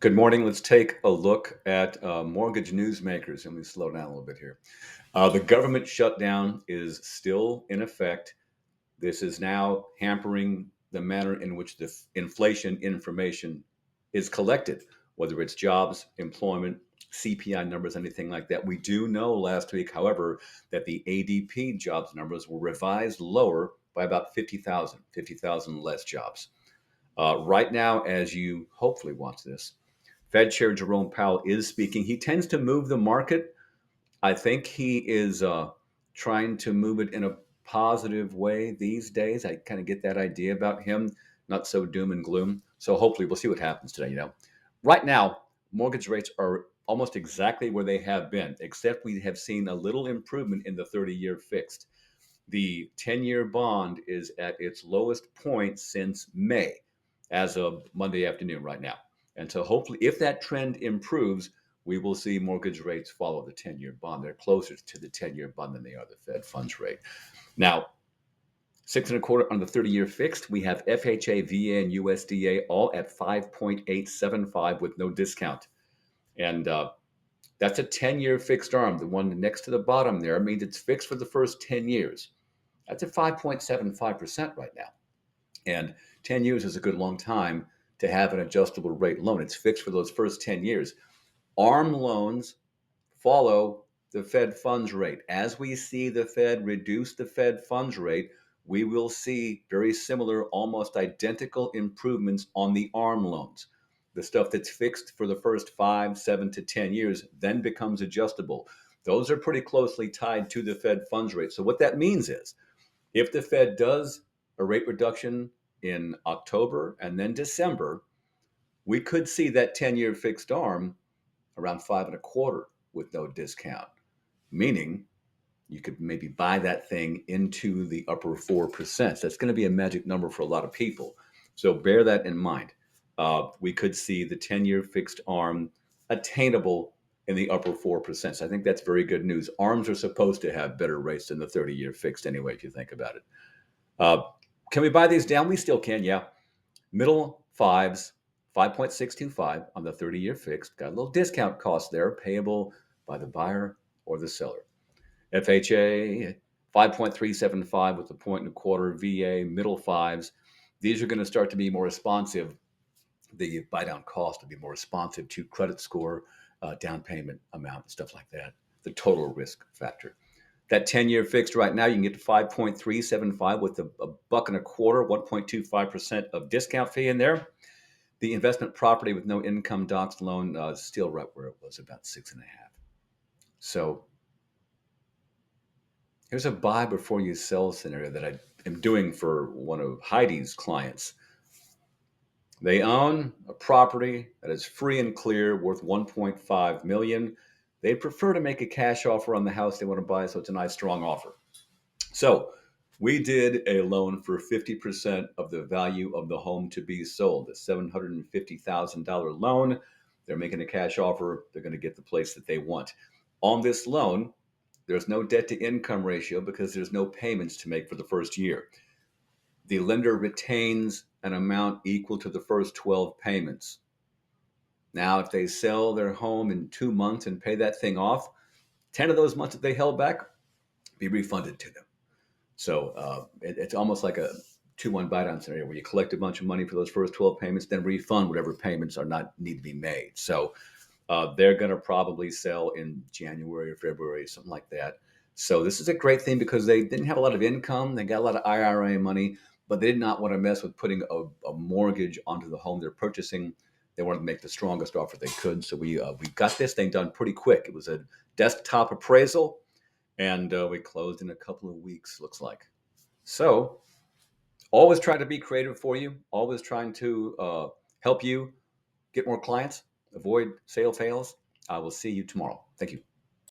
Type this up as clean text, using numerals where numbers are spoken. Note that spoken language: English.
Good morning. Let's take a look at mortgage newsmakers. Let me slow down a little bit here. The government shutdown is still in effect. This is now hampering the manner in which the inflation information is collected, whether it's jobs, employment, CPI numbers, anything like that. We do know last week, however, that the ADP jobs numbers were revised lower by about 50,000 less jobs. Right now, as you hopefully watch this, Fed Chair Jerome Powell is speaking. He tends to move the market. I think he is trying to move it in a positive way these days. I kind of get that idea about him, not so doom and gloom. So hopefully we'll see what happens today. Right now, mortgage rates are almost exactly where they have been, except we have seen a little improvement in the 30-year fixed. The 10-year bond is at its lowest point since May, as of Monday afternoon, right now. And so, hopefully, if that trend improves, we will see mortgage rates follow the 10-year bond. They're closer to the 10-year bond than they are the Fed funds rate. Now, six and a quarter on the 30-year fixed. We have FHA, VA, and USDA all at 5.875 with no discount. And that's a 10-year fixed arm. The one next to the bottom there means it's fixed for the first 10 years. That's at 5.75% right now. And 10 years is a good long time to have an adjustable rate loan. It's fixed for those first 10 years. ARM loans follow the Fed funds rate. As we see the Fed reduce the Fed funds rate, we will see very similar, almost identical improvements on the ARM loans. The stuff that's fixed for the first 5, 7 to 10 years then becomes adjustable. Those are pretty closely tied to the Fed funds rate. So, what that means is if the Fed does a rate reduction in October and then December, we could see that 10-year fixed arm around five and a quarter with no discount, meaning you could maybe buy that thing into the upper 4%. That's going to be a magic number for a lot of people. So bear that in mind. We could see the 10-year fixed arm attainable in the upper 4%. So I think that's very good news. ARMs are supposed to have better rates than the 30-year fixed anyway, if you think about it. Uh, can we buy these down? We still can, yeah. Middle fives, 5.625 on the 30-year fixed. Got a little discount cost there, payable by the buyer or the seller. FHA, 5.375 with a point and a quarter. VA, middle fives. These are going to start to be more responsive. The buy down cost will be more responsive to credit score, down payment amount, stuff like that. The total risk factor. That 10-year fixed right now, you can get to 5.375 with a buck and a quarter, 1.25% of discount fee in there. The investment property with no income docs loan is still right where it was, about 6.5. So here's a buy before you sell scenario that I am doing for one of Heidi's clients. They own a property that is free and clear, worth 1.5 million. They'd prefer to make a cash offer on the house they want to buy, so it's a nice strong offer. So we did a loan for 50% of the value of the home to be sold, a $750,000 loan. They're making a cash offer. They're going to get the place that they want. On this loan, there's no debt to income ratio because there's no payments to make for the first year. The lender retains an amount equal to the first 12 payments. Now, if they sell their home in 2 months and pay that thing off, 10 of those months that they held back be refunded to them. So it's almost like a 2-1 buy down scenario where you collect a bunch of money for those first 12 payments, then refund whatever payments are not need to be made. So they're going to probably sell in January or February, something like that. So this is a great thing because they didn't have a lot of income. They got a lot of IRA money, but they did not want to mess with putting a mortgage onto the home they're purchasing. They wanted to make the strongest offer they could. So we got this thing done pretty quick. It was a desktop appraisal, and we closed in a couple of weeks, looks like. So always trying to be creative for you, always trying to help you get more clients, avoid sale fails. I will see you tomorrow. Thank you.